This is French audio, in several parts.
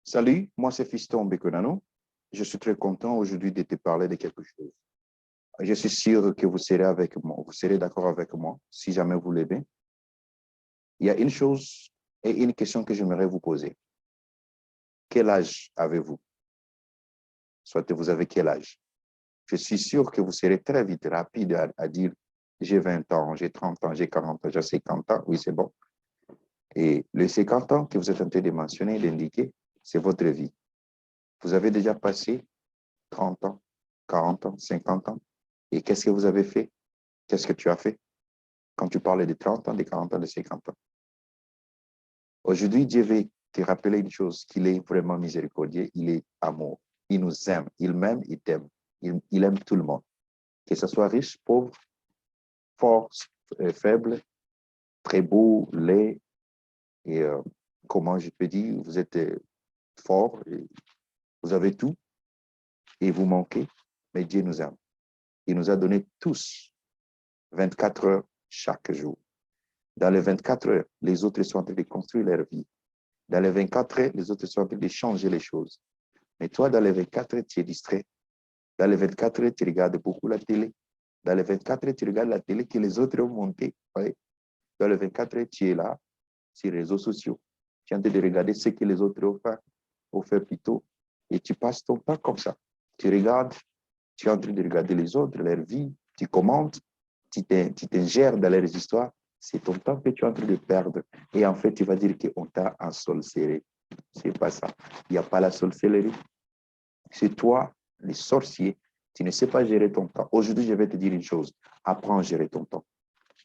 Salut, moi c'est Fiston Bekonano. Je suis très content aujourd'hui de te parler de quelque chose. Je suis sûr que vous serez avec moi, vous serez d'accord avec moi si jamais vous l'aimez. Il y a une chose et une question que j'aimerais vous poser. Quel âge avez-vous? Soit vous avez quel âge? Je suis sûr que vous serez très vite rapide à dire j'ai 20 ans, j'ai 30 ans, j'ai 40 ans, j'ai 50 ans. Oui, c'est bon. Et les 50 ans que vous êtes en train de mentionner, d'indiquer, c'est votre vie. Vous avez déjà passé 30 ans, 40 ans, 50 ans. Et qu'est-ce que vous avez fait? Qu'est-ce que tu as fait quand tu parlais de 30 ans, de 40 ans, de 50 ans? Aujourd'hui, Dieu veut te rappeler une chose, qu'il est vraiment miséricordieux, il est amour. Il nous aime, il m'aime, il t'aime. Il aime tout le monde. Que ce soit riche, pauvre, fort, faible, très beau, laid, et comment je peux dire, vous êtes fort, vous avez tout, et vous manquez, mais Dieu nous aime. Il nous a donné tous 24 heures chaque jour. Dans les 24 heures, les autres sont en train de construire leur vie. Dans les 24 heures, les autres sont en train de changer les choses. Mais toi, dans les 24 heures, tu es distrait. Dans les 24 heures, tu regardes beaucoup la télé. Dans les 24 heures, tu regardes la télé que les autres ont montée. Ouais. Dans les 24 heures, tu es là, sur les réseaux sociaux. Tu es en train de regarder ce que les autres ont fait plus tôt. Et tu passes ton temps comme ça. Tu regardes, tu es en train de regarder les autres, leur vie, tu commentes, tu t'ingères dans leurs histoires. C'est ton temps que tu es en train de perdre. Et en fait, tu vas dire qu'on t'a ensorcelé. C'est pas ça. Il n'y a pas la sorcellerie. C'est toi, les sorciers. Tu ne sais pas gérer ton temps. Aujourd'hui, je vais te dire une chose. Apprends à gérer ton temps.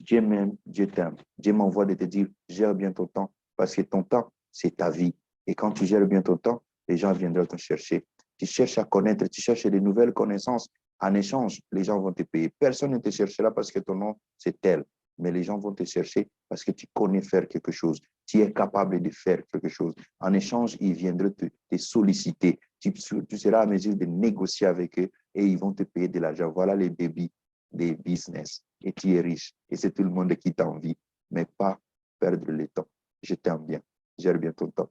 Dieu m'aime, Dieu t'aime. Dieu m'envoie de te dire, gère bien ton temps. Parce que ton temps, c'est ta vie. Et quand tu gères bien ton temps, les gens viendront te chercher. Tu cherches à connaître, tu cherches de nouvelles connaissances. En échange, les gens vont te payer. Personne ne te cherchera parce que ton nom, c'est tel. Mais les gens vont te chercher parce que tu connais faire quelque chose. Tu es capable de faire quelque chose. En échange, ils viendront te solliciter. Tu seras à mesure de négocier avec eux et ils vont te payer de l'argent. Voilà les débits des business. Et tu es riche. Et c'est tout le monde qui t'envie. Mais pas perdre le temps. Je t'aime bien. Gère bien ton temps.